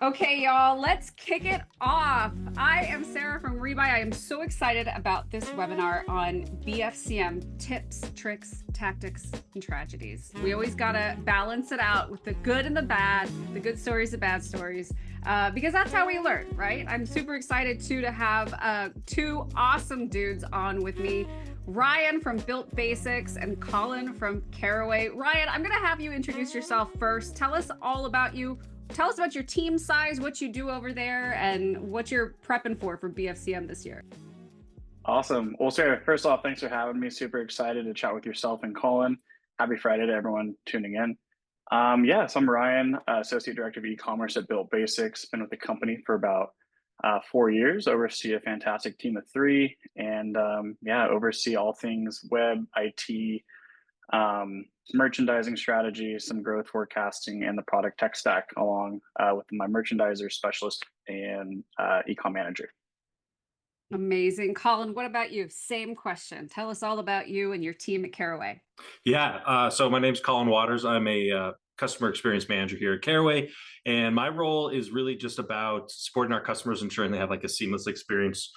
Okay, y'all, let's kick it off. I am Sarah from Rebuy. I am so excited about this webinar on BFCM tips, tricks, tactics, and tragedies. We always got to balance it out with the good and the bad, the good stories, the bad stories, because that's how we learn, right? I'm super excited too to have two awesome dudes on with me. Ryan from BYLT Basics and Colin from Caraway. Ryan, I'm going to have you introduce yourself first. Tell us all about you. Tell us about your team size, what you do over there, and what you're prepping for BFCM this year. Awesome. Well, Sarah, first off, thanks for having me. Super excited to chat with yourself and Colin. Happy Friday to everyone tuning in. So I'm Ryan, Associate Director of E-commerce at BYLT Basics. Been with the company for about 4 years, oversee a fantastic team of 3, and oversee all things web, IT, merchandising strategy, some growth forecasting, and the product tech stack, along with my merchandiser specialist and ecom manager. Amazing. Colin, what about you? Same question. Tell us all about you and your team at Caraway. So my name's Colin Waters. I'm a customer experience manager here at Caraway, and my role is really just about supporting our customers, ensuring they have like a seamless experience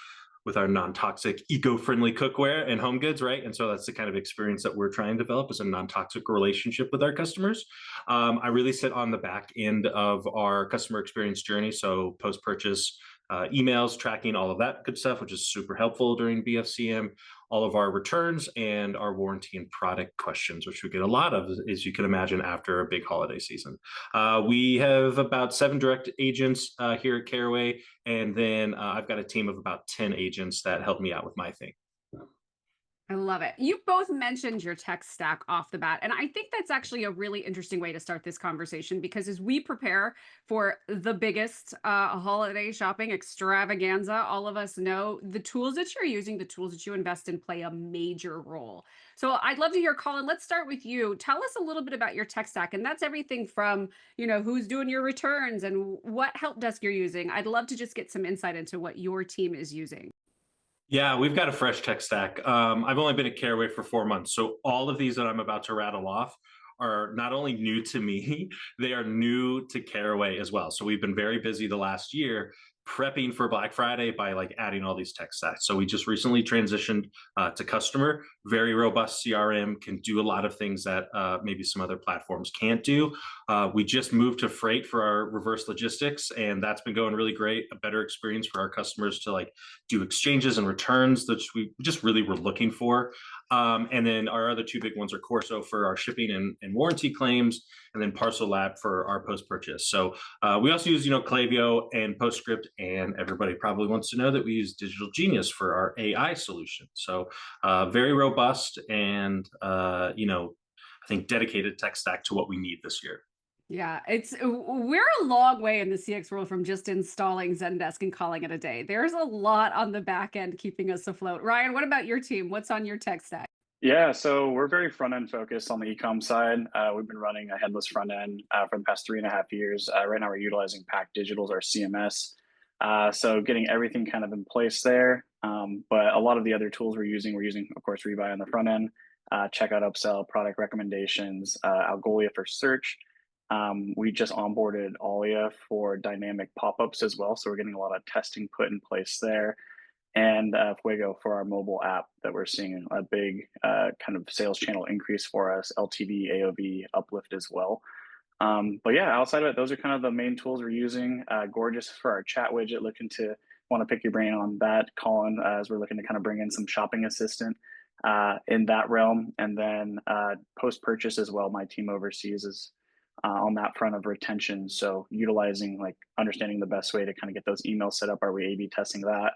with our non-toxic, eco-friendly cookware and home goods, right? And so that's the kind of experience that we're trying to develop, is a non-toxic relationship with our customers. I really sit on the back end of our customer experience journey, so post-purchase, emails, tracking, all of that good stuff, which is super helpful during BFCM, all of our returns and our warranty and product questions, which we get a lot of, as you can imagine, after a big holiday season. We have about 7 direct agents here at Caraway, and then I've got a team of about 10 agents that help me out with my thing. I love it. You both mentioned your tech stack off the bat, and I think that's actually a really interesting way to start this conversation, because as we prepare for the biggest holiday shopping extravaganza, all of us know the tools that you're using, the tools that you invest in, play a major role. So I'd love to hear, Colin, let's start with you. Tell us a little bit about your tech stack, and that's everything from, who's doing your returns and what help desk you're using. I'd love to just get some insight into what your team is using. Yeah, we've got a fresh tech stack. I've only been at Caraway for 4 months, so all of these that I'm about to rattle off are not only new to me, they are new to Caraway as well. So we've been very busy the last year prepping for Black Friday by like adding all these tech stacks. So we just recently transitioned to customer, very robust CRM, can do a lot of things that maybe some other platforms can't do. We just moved to freight for our reverse logistics, and that's been going really great. A better experience for our customers to like do exchanges and returns that we just really were looking for. And then our other 2 big ones are Corso for our shipping and warranty claims, and then Parcel Lab for our post-purchase. So we also use, Klaviyo and Postscript, and everybody probably wants to know that we use Digital Genius for our AI solution. So very robust and, I think dedicated tech stack to what we need this year. Yeah, we're a long way in the CX world from just installing Zendesk and calling it a day. There's a lot on the back end keeping us afloat. Ryan, what about your team? What's on your tech stack? Yeah, so we're very front end focused on the ecom side. We've been running a headless front end for the past 3.5 years. Right now, we're utilizing Pack Digital as our CMS. So getting everything kind of in place there. But a lot of the other tools we're using, of course, Rebuy on the front end, checkout, upsell, product recommendations, Algolia for search. We just onboarded Alia for dynamic pop-ups as well. So we're getting a lot of testing put in place there. And Fuego for our mobile app that we're seeing a big kind of sales channel increase for us, LTV, AOV uplift as well. But yeah, outside of it, those are kind of the main tools we're using. Gorgeous for our chat widget, want to pick your brain on that, Colin, as we're looking to kind of bring in some shopping assistant in that realm. And then post-purchase as well, my team oversees is on that front of retention. So utilizing, like, understanding the best way to kind of get those emails set up. Are we A/B testing that?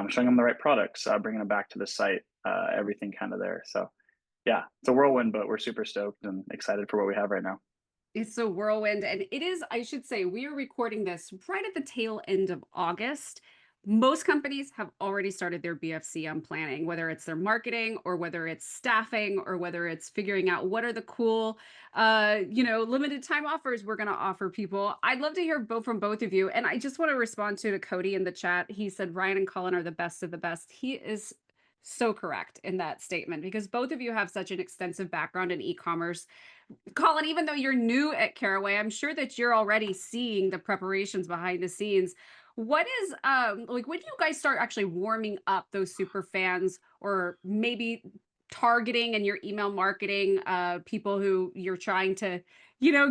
Showing them the right products, bringing them back to the site, everything kind of there. So yeah, it's a whirlwind, but we're super stoked and excited for what we have right now. It's a whirlwind, and it is, I should say, we are recording this right at the tail end of August. Most companies have already started their BFCM planning, whether it's their marketing or whether it's staffing or whether it's figuring out what are the cool, limited time offers we're going to offer people. I'd love to hear from both of you. And I just want to respond to Cody in the chat. He said, Ryan and Colin are the best of the best. He is so correct in that statement because both of you have such an extensive background in e-commerce. Colin, even though you're new at Caraway, I'm sure that you're already seeing the preparations behind the scenes. What is like when do you guys start actually warming up those super fans or maybe targeting in your email marketing people who you're trying to,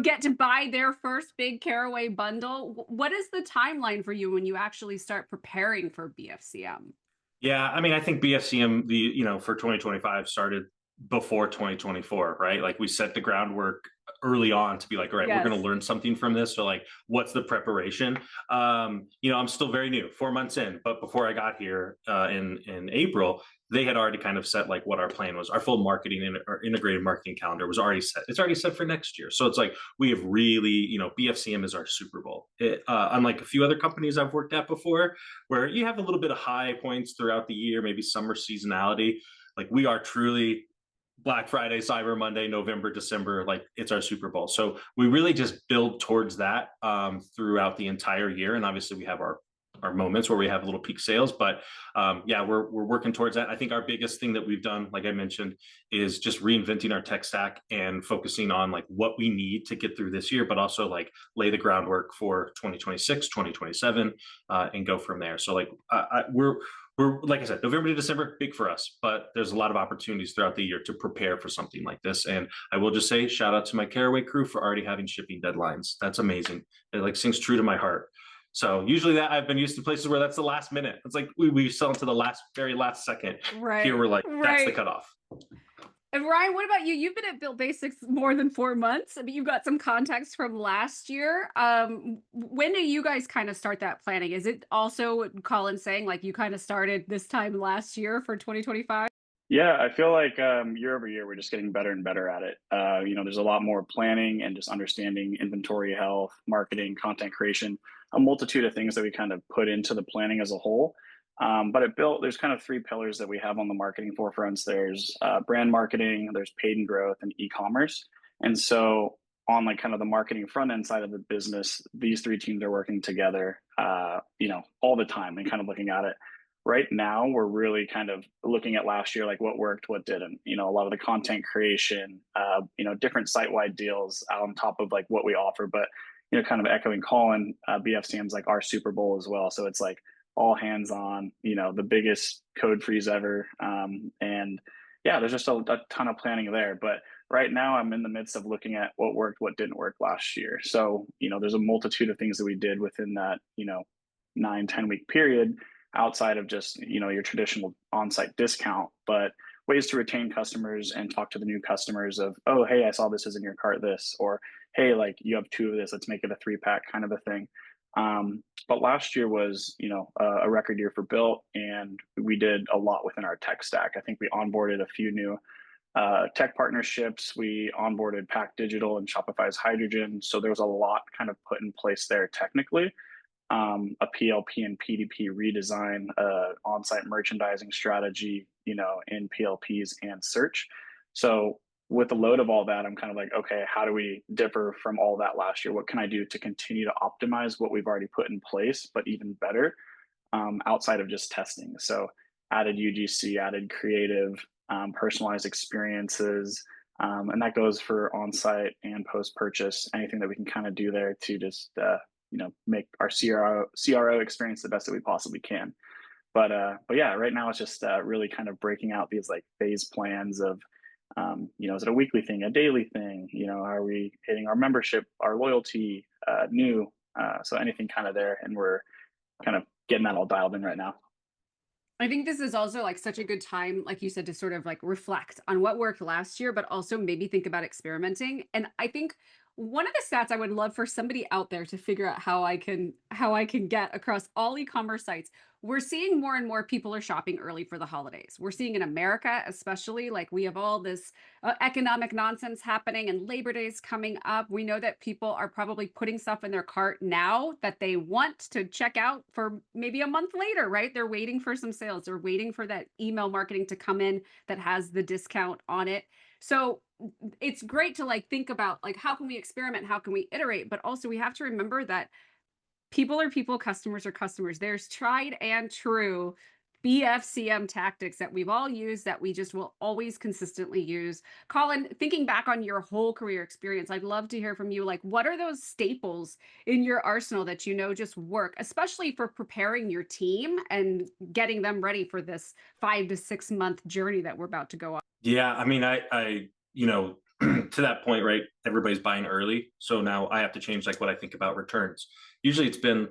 get to buy their first big Caraway bundle? What is the timeline for you when you actually start preparing for BFCM? Yeah, I mean, I think BFCM, for 2025 started before 2024, right? Like we set the groundwork early on to be like, all right, we're going to Yes. learn something from this. So like, what's the preparation? I'm still very new, 4 months in, but before I got here in April, they had already kind of set like what our plan was. Our full marketing and our integrated marketing calendar was already set. It's already set for next year. So it's like we have really, BFCM is our Super Bowl. Unlike a few other companies I've worked at before, where you have a little bit of high points throughout the year, maybe summer seasonality. Like we are truly Black Friday, Cyber Monday, November, December, like it's our Super Bowl. So we really just build towards that throughout the entire year. And obviously we have our moments where we have a little peak sales, but yeah, we're working towards that. I think our biggest thing that we've done, like I mentioned, is just reinventing our tech stack and focusing on like what we need to get through this year, but also like lay the groundwork for 2026, 2027, and go from there. So like we're like I said, November to December, big for us, but there's a lot of opportunities throughout the year to prepare for something like this. And I will just say, shout out to my Caraway crew for already having shipping deadlines. That's amazing. It like sings true to my heart. So usually that I've been used to places where that's the last minute. It's like we sell to the very last second. Here Right. we're like, that's the Right. cutoff. And Ryan, what about you? You've been at BYLT Basics more than 4 months, but you've got some context from last year. When do you guys kind of start that planning? Is it also what Colin's saying, like you kind of started this time last year for 2025? Yeah, I feel like year over year we're just getting better and better at it. There's a lot more planning and just understanding inventory health, marketing, content creation, a multitude of things that we kind of put into the planning as a whole. But at BYLT, there's kind of three pillars that we have on the marketing forefronts. There's brand marketing, there's paid and growth, and e-commerce. And so on like kind of the marketing front end side of the business, these three teams are working together, all the time and kind of looking at it. Right now, we're really kind of looking at last year, like what worked, what didn't. A lot of the content creation, different site-wide deals on top of like what we offer. But kind of echoing Colin, BFCM is like our Super Bowl as well. So it's like all hands on, the biggest code freeze ever. And yeah, there's just a ton of planning there. But right now, I'm in the midst of looking at what worked, what didn't work last year. So there's a multitude of things that we did within that 9-10 week period outside of just your traditional on-site discount, but ways to retain customers and talk to the new customers of, oh, hey, I saw this is in your cart, this, or hey, like you have two of this, let's make it a 3-pack kind of a thing. But last year was a record year for BYLT, and we did a lot within our tech stack. I think we onboarded a few new tech partnerships. We onboarded Pack Digital and Shopify's Hydrogen, so there was a lot kind of put in place there technically. A PLP and PDP redesign, on-site merchandising strategy, in PLPs and search. So with the load of all that, I'm kind of like, okay, how do we differ from all that last year? What can I do to continue to optimize what we've already put in place, but even better, outside of just testing? So added UGC, added creative, personalized experiences, and that goes for on-site and post-purchase, anything that we can kind of do there to just make our CRO experience the best that we possibly can. But yeah, right now it's just really kind of breaking out these like phase plans of, is it a weekly thing, a daily thing? Are we hitting our membership, our loyalty, new? So anything kind of there, and we're kind of getting that all dialed in right now. I think this is also like such a good time, like you said, to sort of like reflect on what worked last year, but also maybe think about experimenting. And I think one of the stats I would love for somebody out there to figure out how I can get across all e-commerce sites. We're seeing more and more people are shopping early for the holidays. We're seeing in America, especially, like we have all this economic nonsense happening and Labor Day is coming up. We know that people are probably putting stuff in their cart now that they want to check out for maybe a month later, right? They're waiting for some sales. They're waiting for that email marketing to come in that has the discount on it. So it's great to like think about like how can we experiment, how can we iterate, but also we have to remember that people are people, customers are customers. There's tried and true BFCM tactics that we've all used that we just will always consistently use. Colin, thinking back on your whole career experience, I'd love to hear from you. Like, what are those staples in your arsenal that you know just work, especially for preparing your team and getting them ready for this 5 to 6 month journey that we're about to go on? Yeah, I mean, you know, to that point, right? Everybody's buying early, so now I have to change like what I think about returns. Usually, it's been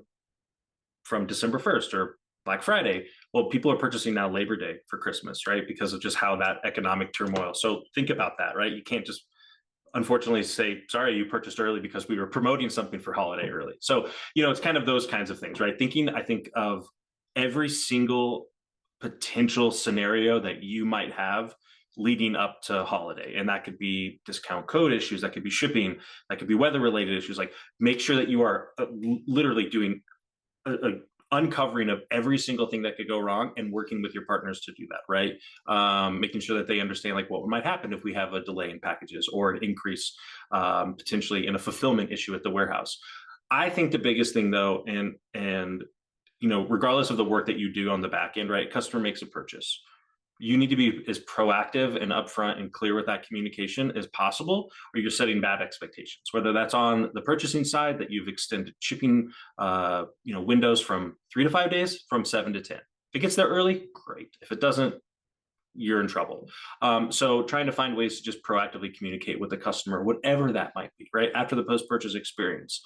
from December 1st or Black Friday. Well, people are purchasing now Labor Day for Christmas, right? Because of just how that economic turmoil. So think about that, right? You can't just unfortunately say, sorry, you purchased early because we were promoting something for holiday early. So, it's kind of those kinds of things, right? I think of every single potential scenario that you might have leading up to holiday. And that could be discount code issues, that could be shipping, that could be weather related issues. Like make sure that you are literally doing a uncovering of every single thing that could go wrong and working with your partners to do that, right? Making sure that they understand like what might happen if we have a delay in packages or an increase potentially in a fulfillment issue at the warehouse. I think the biggest thing though, and regardless of the work that you do on the back end, right? Customer makes a purchase. You need to be as proactive and upfront and clear with that communication as possible, or you're setting bad expectations. Whether that's on the purchasing side, that you've extended shipping, windows from 3 to 5 days, from 7 to 10. If it gets there early, great. If it doesn't, you're in trouble. So trying to find ways to just proactively communicate with the customer, whatever that might be, right? After the post-purchase experience,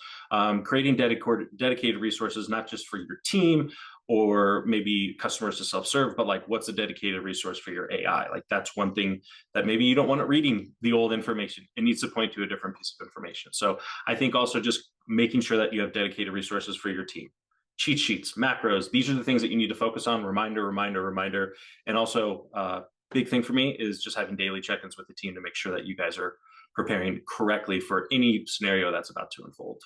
creating dedicated resources, not just for your team or maybe customers to self-serve, but like what's a dedicated resource for your AI? Like that's one thing that maybe you don't want it reading the old information. It needs to point to a different piece of information. So I think also just making sure that you have dedicated resources for your team. Cheat sheets, macros, these are the things that you need to focus on. Reminder. And also, big thing for me is just having daily check-ins with the team to make sure that you guys are preparing correctly for any scenario that's about to unfold.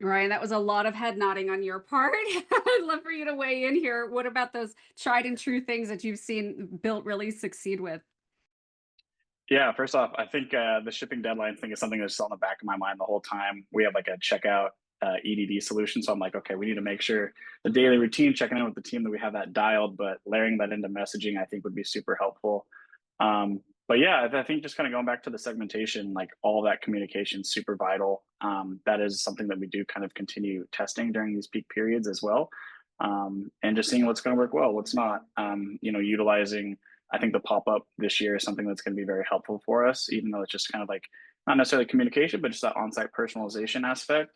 Ryan, that was a lot of head nodding on your part. I'd love for you to weigh in here. What about those tried and true things that you've seen BYLT really succeed with? Yeah, first off, I think the shipping deadline thing is something that's on the back of my mind the whole time. We have like a checkout EDD solution. So I'm like, okay, we need to make sure the daily routine, checking in with the team, that we have that dialed, but layering that into messaging, I think would be super helpful. But yeah, I think just kind of going back to the segmentation, like all that communication is super vital. That is something that we do kind of continue testing during these peak periods as well. And just seeing what's going to work well, what's not, utilizing, I think the pop-up this year is something that's going to be very helpful for us, even though it's just kind of like not necessarily communication, but just that on-site personalization aspect.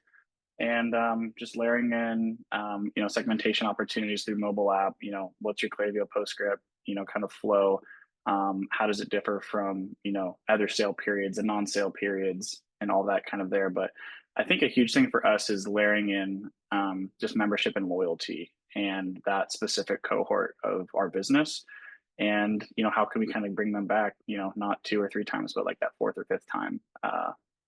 And just layering in, segmentation opportunities through mobile app. What's your Klaviyo PostScript, kind of flow? How does it differ from, other sale periods and non-sale periods and all that kind of there. But I think a huge thing for us is layering in just membership and loyalty and that specific cohort of our business. And, how can we kind of bring them back, not 2 or 3 times, but like that 4th or 5th time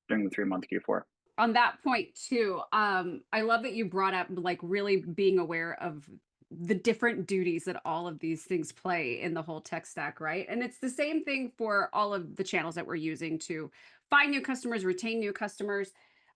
during the 3-month Q4. On that point too, I love that you brought up like really being aware of the different duties that all of these things play in the whole tech stack, right? And it's the same thing for all of the channels that we're using to find new customers, retain new customers.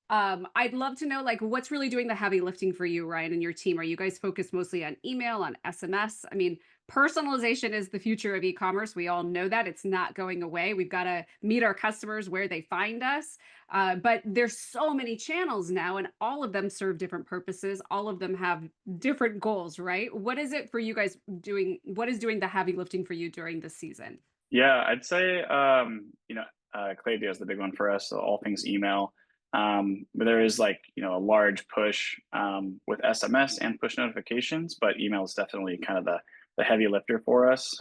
I'd love to know like what's really doing the heavy lifting for you, Ryan, and your team. Are you guys focused mostly on email, on SMS? I mean, personalization is the future of e-commerce. We all know that it's not going away. We've got to meet our customers where they find us. But there's so many channels now, and all of them serve different purposes. All of them have different goals, right? What is it for you guys doing? What is doing the heavy lifting for you during this season? Yeah, I'd say, Klaviyo is the big one for us. So all things email. But there is like, a large push with SMS and push notifications, but email is definitely kind of the heavy lifter for us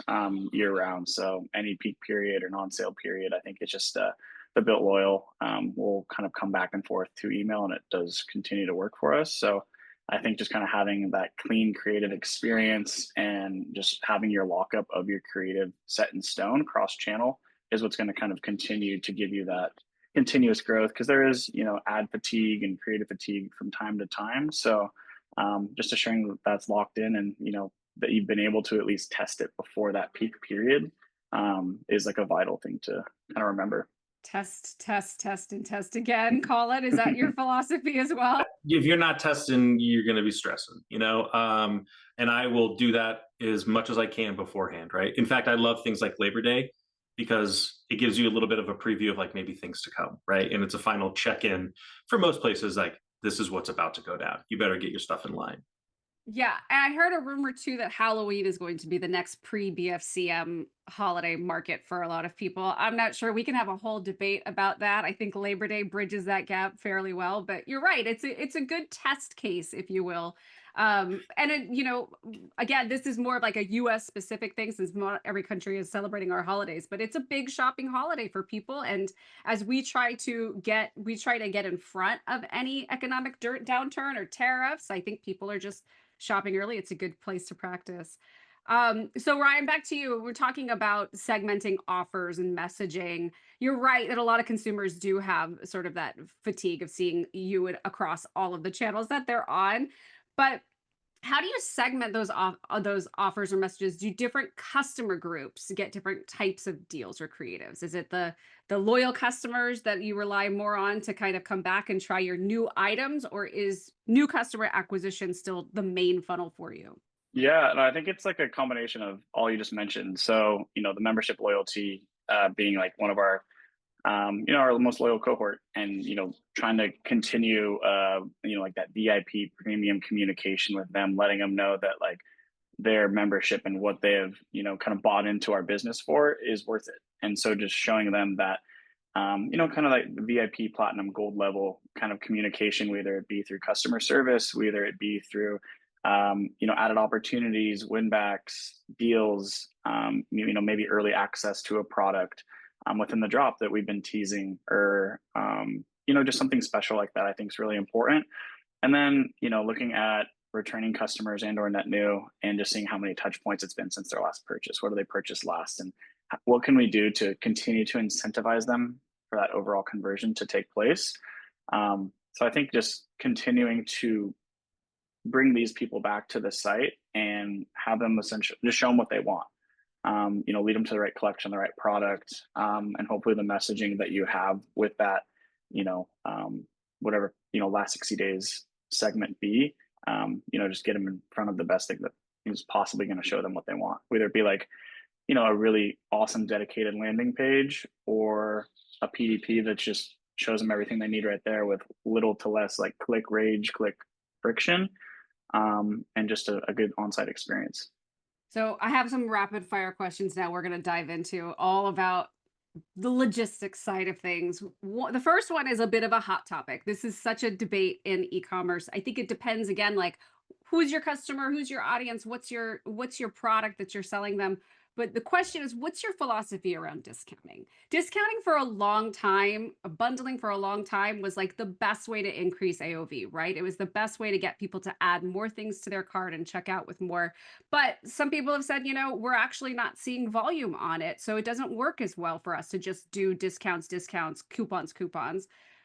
year round. So any peak period or non-sale period, I think it's just the BYLT loyal will kind of come back and forth to email, and it does continue to work for us. So I think just kind of having that clean creative experience and just having your lockup of your creative set in stone cross channel is what's going to kind of continue to give you that continuous growth, because there is, ad fatigue and creative fatigue from time to time. So just assuring that that's locked in and, that you've been able to at least test it before that peak period is like a vital thing to kind of remember. Test, test, test, and test again. Colin, is that your philosophy as well? If you're not testing, you're going to be stressing, and I will do that as much as I can beforehand, right? In fact, I love things like Labor Day because it gives you a little bit of a preview of like maybe things to come, right? And it's a final check-in for most places, like this is what's about to go down. You better get your stuff in line. Yeah, and I heard a rumor too that Halloween is going to be the next pre-BFCM holiday market for a lot of people. I'm not sure. We can have a whole debate about that. I think Labor Day bridges that gap fairly well, but you're right. It's a good test case, if you will. And again, this is more of like a US specific thing since not every country is celebrating our holidays, but it's a big shopping holiday for people. And as we try to get in front of any economic downturn or tariffs, I think people are just shopping early. It's a good place to practice. So Ryan, back to you. We're talking about segmenting offers and messaging. You're right that a lot of consumers do have sort of that fatigue of seeing you across all of the channels that they're on. But how do you segment those offers or messages? Do different customer groups get different types of deals or creatives? Is it the loyal customers that you rely more on to kind of come back and try your new items, or is new customer acquisition still the main funnel for you? Yeah, and I think it's like a combination of all you just mentioned. So, the membership loyalty being like one of our our most loyal cohort, and trying to continue like that VIP premium communication with them, letting them know that like their membership and what they have kind of bought into our business for is worth it. And so just showing them that kind of like the VIP platinum gold level kind of communication, whether it be through customer service, whether it be through added opportunities, win backs, deals, maybe early access to a product within the drop that we've been teasing, or just something special like that, I think is really important. And then looking at returning customers and or net new, and just seeing how many touch points it's been since their last purchase. What do they purchase last, and what can we do to continue to incentivize them for that overall conversion to take place? So I think just continuing to bring these people back to the site and have them essentially just show them what they want. Lead them to the right collection, the right product, and hopefully the messaging that you have with that, whatever, last 60 days segment be, just get them in front of the best thing that is possibly going to show them what they want, whether it be like, a really awesome dedicated landing page, or a PDP that just shows them everything they need right there with little to less like click rage, click friction, and just a good on-site experience. So I have some rapid fire questions now we're going to dive into, all about the logistics side of things. The first one is a bit of a hot topic. This is such a debate in e-commerce. I think it depends, again, like who's your customer, who's your audience, what's your product that you're selling them. But the question is, what's your philosophy around discounting? Discounting for a long time, bundling for a long time was like the best way to increase AOV, right? It was the best way to get people to add more things to their cart and check out with more. But some people have said, we're actually not seeing volume on it, so it doesn't work as well for us to just do discounts, coupons.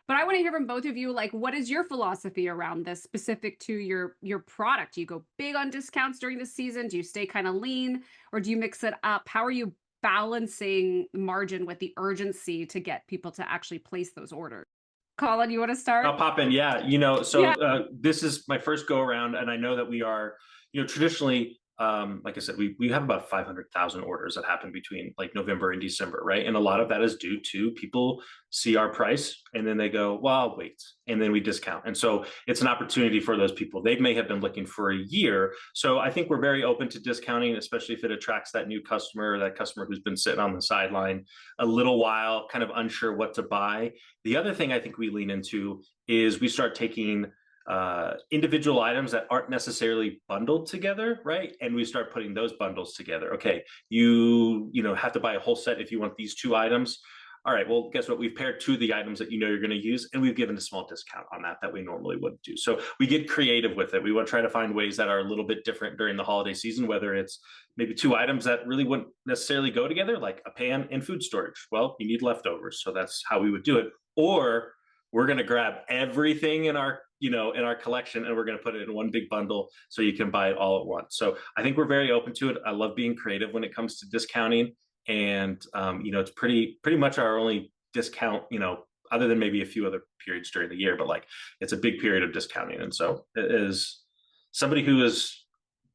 But I want to hear from both of you, like, what is your philosophy around this specific to your product? Do you go big on discounts during the season? Do you stay kind of lean, or do you mix it up? How are you balancing margin with the urgency to get people to actually place those orders? Colin, you want to start? I'll pop in. Yeah. This is my first go around, and I know that we are, traditionally, like I said, we have about 500,000 orders that happen between like November and December, right? And a lot of that is due to people see our price and then they go, well, I'll wait, and then we discount. And so it's an opportunity for those people. They may have been looking for a year. So I think we're very open to discounting, especially if it attracts that new customer, or that customer who's been sitting on the sideline a little while, kind of unsure what to buy. The other thing I think we lean into is we start taking individual items that aren't necessarily bundled together, right? And we start putting those bundles together. Okay, you have to buy a whole set if you want these two items. All right, well, guess what? We've paired two of the items that you're going to use, and we've given a small discount on that we normally wouldn't do. So we get creative with it. We want to try to find ways that are a little bit different during the holiday season, whether it's maybe two items that really wouldn't necessarily go together, like a pan and food storage. Well, you need leftovers, so that's how we would do it. Or we're going to grab everything in our collection, and we're going to put it in one big bundle so you can buy it all at once. So I think we're very open to it. I love being creative when it comes to discounting, and it's pretty much our only discount, other than maybe a few other periods during the year, but like it's a big period of discounting. And so it is somebody who is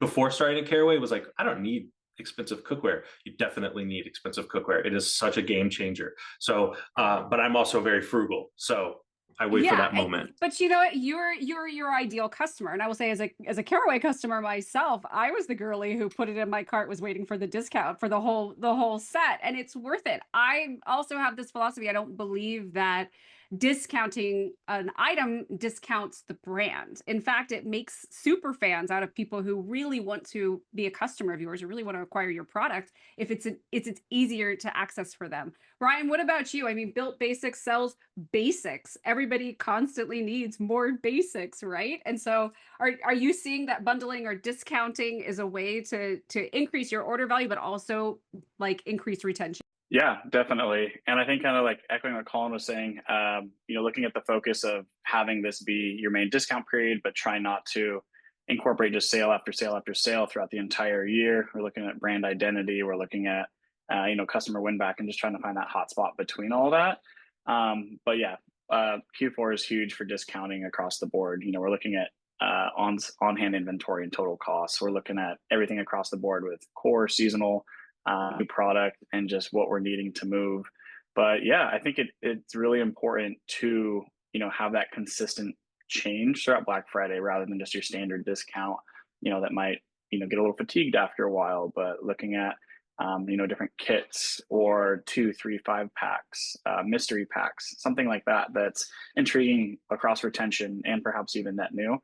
before starting at Caraway was like, I don't need expensive cookware. You definitely need expensive cookware. It is such a game changer. So, but I'm also very frugal. So I wait for that moment. But you know what? You're your ideal customer. And I will say as a Caraway customer myself, I was the girly who put it in my cart, was waiting for the discount for the whole set. And it's worth it. I also have this philosophy. I don't believe that discounting an item discounts the brand. In fact, it makes super fans out of people who really want to be a customer of yours or really want to acquire your product if it's easier to access for them. Ryan, what about you? I mean, BYLT Basics sells basics. Everybody constantly needs more basics, right? And so are you seeing that bundling or discounting is a way to increase your order value, but also like increase retention? Yeah, definitely. And I think kind of like echoing what Colin was saying, looking at the focus of having this be your main discount period, but try not to incorporate just sale after sale after sale throughout the entire year. We're looking at brand identity. We're looking at, customer win back and just trying to find that hot spot between all that. But yeah, Q4 is huge for discounting across the board. We're looking at on-hand inventory and total costs. We're looking at everything across the board with core, seasonal, new product, and just what we're needing to move. But yeah, I think it's really important to have that consistent change throughout Black Friday rather than just your standard discount that might get a little fatigued after a while. But looking at different kits or 2, 3, 5 packs, mystery packs, something like that that's intriguing across retention and perhaps even net new.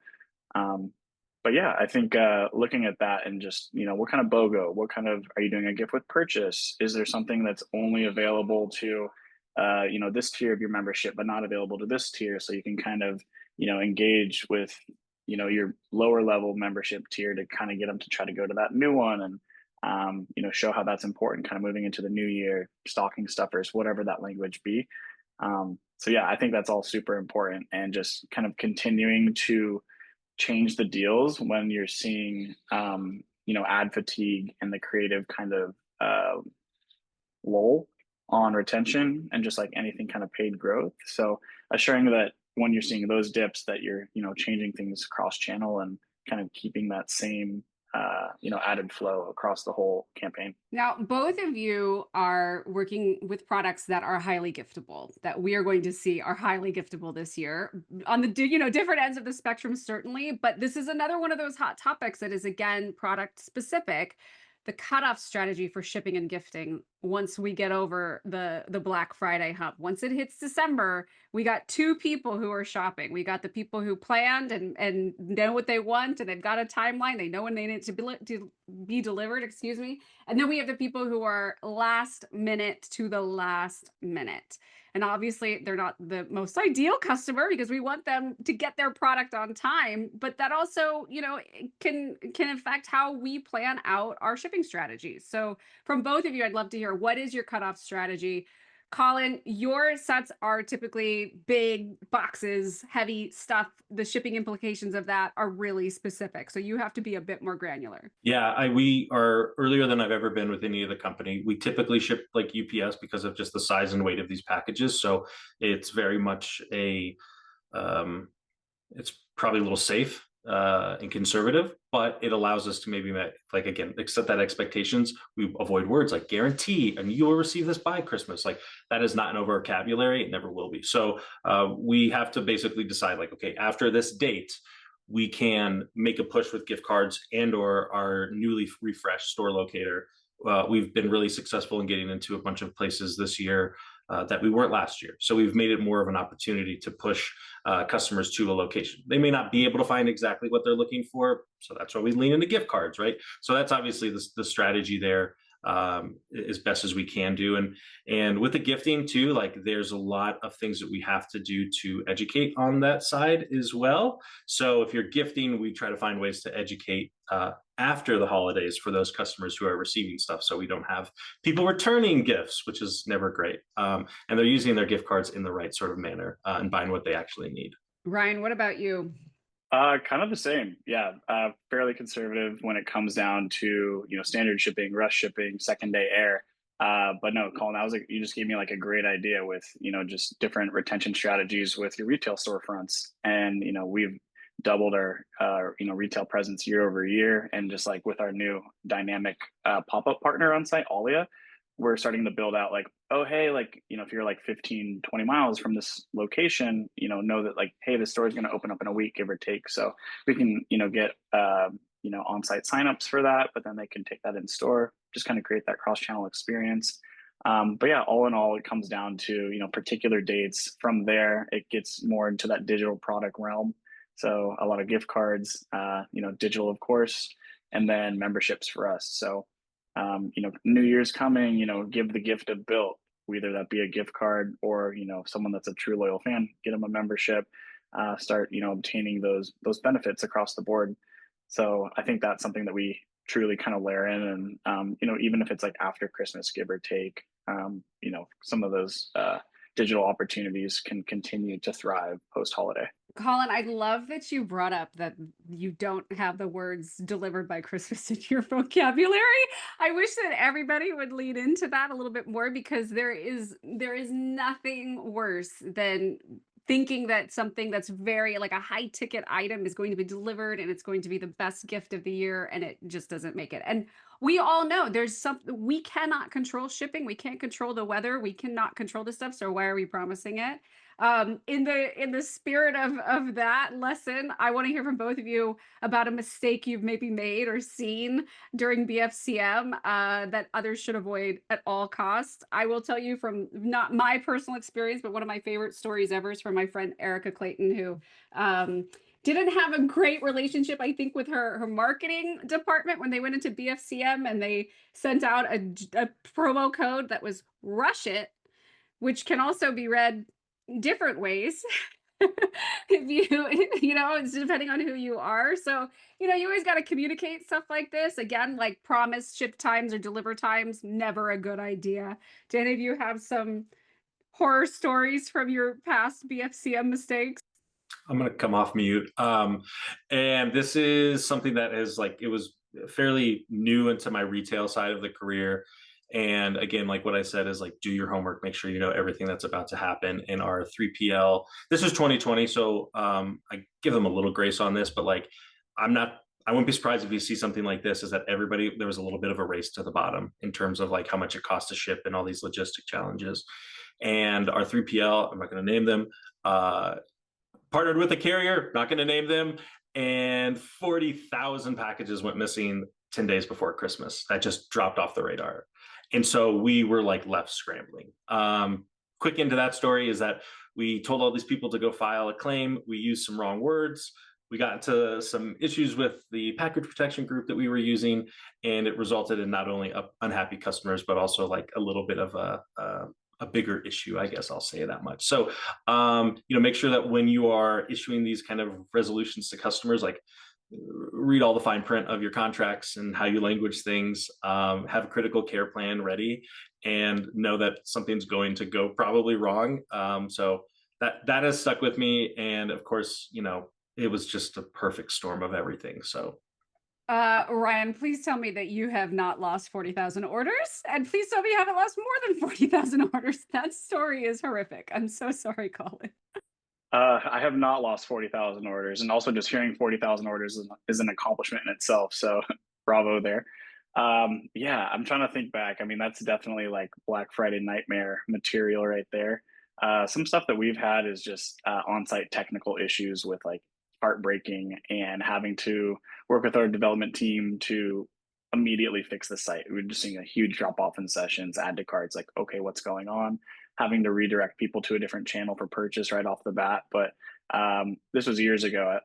But yeah, I think looking at that and just, what kind of BOGO, what kind of, are you doing a gift with purchase? Is there something that's only available to, this tier of your membership, but not available to this tier? So you can kind of, engage with, your lower level membership tier to kind of get them to try to go to that new one and, show how that's important kind of moving into the new year, stocking stuffers, whatever that language be. So yeah, I think that's all super important, and just kind of continuing to change the deals when you're seeing ad fatigue and the creative kind of lull on retention and just like anything kind of paid growth. So assuring that when you're seeing those dips that you're changing things cross channel and kind of keeping that same added flow across the whole campaign. Now, both of you are working with products that are highly giftable, that we are going to see are highly giftable this year on the different ends of the spectrum, certainly. But this is another one of those hot topics that is, again, product specific. The cutoff strategy for shipping and gifting once we get over the Black Friday hump. Once it hits December, we got two people who are shopping. We got the people who planned and know what they want, and they've got a timeline. They know when they need to be delivered, excuse me. And then we have the people who are last minute to the last minute. And obviously they're not the most ideal customer because we want them to get their product on time, but that also, can affect how we plan out our shipping strategies. So from both of you, I'd love to hear, what is your cutoff strategy? Colin, your sets are typically big boxes, heavy stuff. The shipping implications of that are really specific. So you have to be a bit more granular. Yeah, we are earlier than I've ever been with any other company. We typically ship like UPS because of just the size and weight of these packages. So it's very much it's probably a little safe and conservative, but it allows us to maybe set that expectations. We avoid words like guarantee and you will receive this by Christmas. Like that is not in our vocabulary. It never will be. So we have to basically decide like, okay, after this date, we can make a push with gift cards and or our newly refreshed store locator. We've been really successful in getting into a bunch of places this year that we weren't last year. So we've made it more of an opportunity to push customers to a location. They may not be able to find exactly what they're looking for. So that's why we lean into gift cards, right? So that's obviously the strategy there, as best as we can do. And with the gifting too, like there's a lot of things that we have to do to educate on that side as well. So if you're gifting, we try to find ways to educate after the holidays for those customers who are receiving stuff. So we don't have people returning gifts, which is never great. And they're using their gift cards in the right sort of manner and buying what they actually need. Ryan, what about you? Kind of the same. Yeah. Fairly conservative when it comes down to, standard shipping, rush shipping, second day air. But no, Colin, that was like, you just gave me like a great idea with, just different retention strategies with your retail storefronts. And, we've doubled our, retail presence year over year. And just like with our new dynamic pop-up partner on site, Alia, we're starting to build out like, oh, hey, like, if you're like 15, 20 miles from this location, know that like, hey, the store is going to open up in a week, give or take. So we can, get, on-site signups for that, but then they can take that in store, just kind of create that cross-channel experience. But yeah, all in all, it comes down to, particular dates. From there, it gets more into that digital product realm. So a lot of gift cards, digital, of course, and then memberships for us. So, New Year's coming, give the gift of BYLT, whether that be a gift card or, someone that's a true loyal fan, get them a membership, start, obtaining those benefits across the board. So I think that's something that we truly kind of layer in, and even if it's like after Christmas, give or take, some of those digital opportunities can continue to thrive post holiday. Colin, I love that you brought up that you don't have the words delivered by Christmas in your vocabulary. I wish that everybody would lean into that a little bit more, because there is nothing worse than thinking that something that's very like a high ticket item is going to be delivered and it's going to be the best gift of the year, and it just doesn't make it. And we all know there's something we cannot control. Shipping, we can't control the weather, we cannot control the stuff, so why are we promising it? In the spirit of that lesson, I want to hear from both of you about a mistake you've maybe made or seen during BFCM that others should avoid at all costs. I will tell you from not my personal experience, but one of my favorite stories ever is from my friend Erica Clayton, who didn't have a great relationship, I think, with her marketing department when they went into BFCM, and they sent out a promo code that was "Rush It," which can also be read different ways. If it's depending on who you are. So, you always got to communicate stuff like this. Again, like promise ship times or deliver times, never a good idea. Do any of you have some horror stories from your past BFCM mistakes? I'm going to come off mute. And this is something that is like, it was fairly new into my retail side of the career. And again, like what I said is like, do your homework, make sure you know everything that's about to happen in our 3PL. This was 2020. So I give them a little grace on this, but like, I wouldn't be surprised if you see something like this, is that there was a little bit of a race to the bottom in terms of like how much it costs to ship and all these logistic challenges. And our 3PL, I'm not going to name them, partnered with a carrier, not going to name them, and 40,000 packages went missing 10 days before Christmas. That just dropped off the radar. And so we were like left scrambling. Quick into that story is that we told all these people to go file a claim. We used some wrong words. We got into some issues with the package protection group that we were using, and it resulted in not only unhappy customers, but also like a little bit of a bigger issue, I guess I'll say that much. So, make sure that when you are issuing these kind of resolutions to customers, like read all the fine print of your contracts and how you language things, have a critical care plan ready, and know that something's going to go probably wrong. So that has stuck with me. And of course, it was just a perfect storm of everything. So Ryan, please tell me that you have not lost 40,000 orders, and please tell me you haven't lost more than 40,000 orders. That story is horrific. I'm so sorry, Colin. I have not lost 40,000 orders, and also just hearing 40,000 orders is an accomplishment in itself. So bravo there. Yeah, I'm trying to think back. I mean, that's definitely like Black Friday nightmare material right there. Some stuff that we've had is just on-site technical issues with like heartbreaking, and having to work with our development team to immediately fix the site. We're just seeing a huge drop off in sessions, add to carts, like, okay, what's going on? Having to redirect people to a different channel for purchase right off the bat. But this was years ago.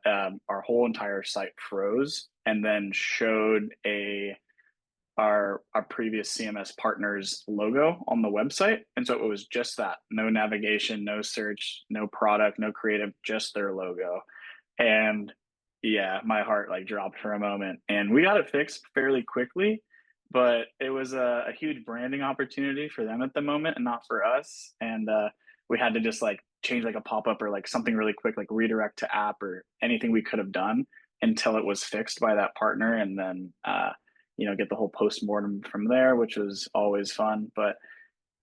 Our whole entire site froze and then showed our previous CMS partner's logo on the website. And so it was just that, no navigation, no search, no product, no creative, just their logo. And yeah, my heart like dropped for a moment, and we got it fixed fairly quickly, but it was a huge branding opportunity for them at the moment and not for us. And we had to just like change like a pop-up or like something really quick, like redirect to app or anything we could have done until it was fixed by that partner. And then get the whole postmortem from there, which was always fun. But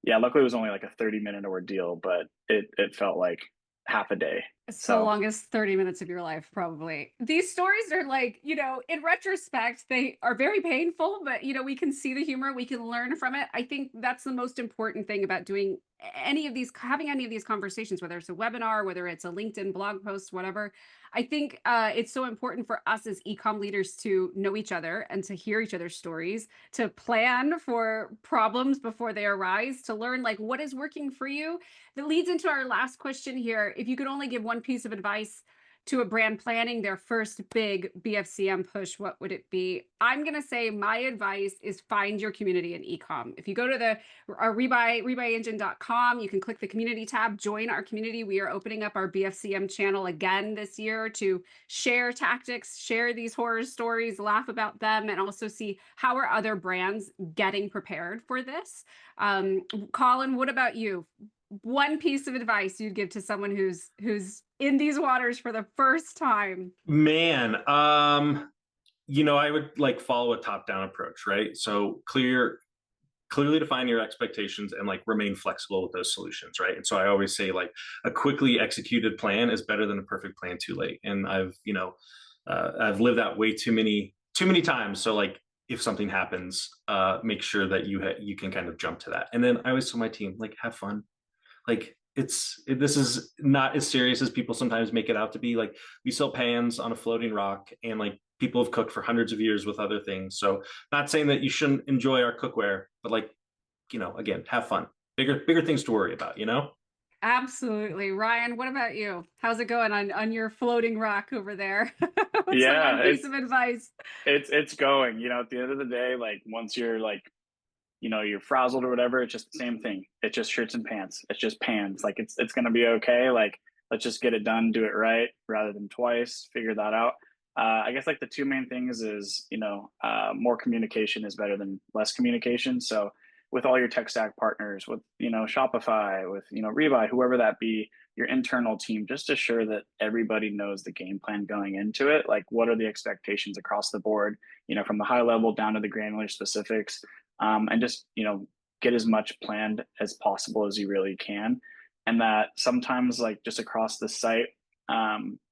yeah, luckily it was only like a 30-minute ordeal, but it felt like half a day. So longest 30 minutes of your life, probably. These stories are like, in retrospect, they are very painful, but we can see the humor, we can learn from it. I think that's the most important thing about doing having any of these conversations, whether it's a webinar, whether it's a LinkedIn blog post, whatever. I think it's so important for us as e-com leaders to know each other and to hear each other's stories, to plan for problems before they arise, to learn like what is working for you. That leads into our last question here. If you could only give one piece of advice to a brand planning their first big BFCM push, what would it be? I'm going to say my advice is find your community in ecom. If you go to the rebuyengine.com, you can click the community tab, join our community. We are opening up our BFCM channel again this year to share tactics, share these horror stories, laugh about them, and also see how are other brands getting prepared for this. Colin, what about you? One piece of advice you'd give to someone who's in these waters for the first time? Man, I would like follow a top-down approach, right? So clearly define your expectations and like remain flexible with those solutions, right? And so I always say like a quickly executed plan is better than a perfect plan too late. And I've lived that way too many times. So like if something happens, make sure that you can kind of jump to that. And then I always tell my team, like, have fun. Like this is not as serious as people sometimes make it out to be. Like we sell pans on a floating rock, and like people have cooked for hundreds of years with other things. So not saying that you shouldn't enjoy our cookware, but like, again, have fun. Bigger things to worry about, Absolutely. Ryan, what about you? How's it going on your floating rock over there? What's Yeah, one piece of advice? It's going, at the end of the day, like once you're like, you're frazzled or whatever, it's just the same thing. It's just shirts and pants. It's just pans. Like it's going to be okay. Like, let's just get it done, do it right rather than twice, figure that out. I guess like the two main things is, more communication is better than less communication. So with all your tech stack partners, with, Shopify, with, Rebuy, whoever that be, your internal team, just assure that everybody knows the game plan going into it. Like what are the expectations across the board, from the high level down to the granular specifics. And just, get as much planned as possible as you really can. And that sometimes like just across the site,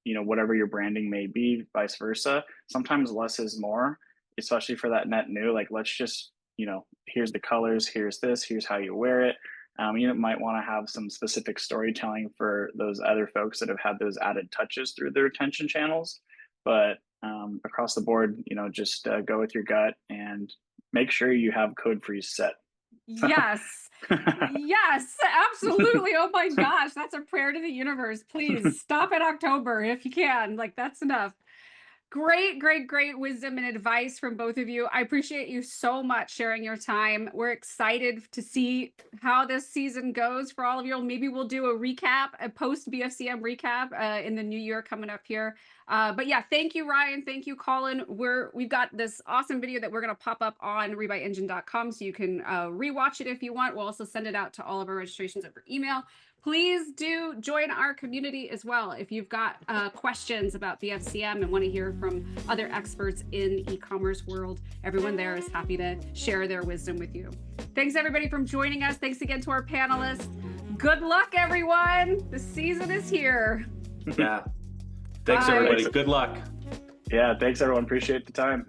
whatever your branding may be, vice versa, sometimes less is more, especially for that net new. Like, let's just, here's the colors, here's this, here's how you wear it. You might want to have some specific storytelling for those other folks that have had those added touches through their retention channels. But across the board, just go with your gut and make sure you have code freeze set. Yes. Yes, absolutely. Oh my gosh, that's a prayer to the universe. Please stop at October if you can. Like, that's enough. Great wisdom and advice from both of you. I appreciate you so much sharing your time. We're excited to see how this season goes for all of you. Maybe we'll do a post BFCM recap in the new year coming up here. But yeah, thank you, Ryan. Thank you, Colin. We've got this awesome video that we're going to pop up on rebuyengine.com, so you can rewatch it if you want. We'll also send it out to all of our registrations over email. Please do join our community as well. If you've got questions about BFCM and want to hear from other experts in e-commerce world, everyone there is happy to share their wisdom with you. Thanks everybody for joining us. Thanks again to our panelists. Good luck, everyone. The season is here. Yeah. Thanks, everybody. Good luck. Yeah, thanks everyone. Appreciate the time.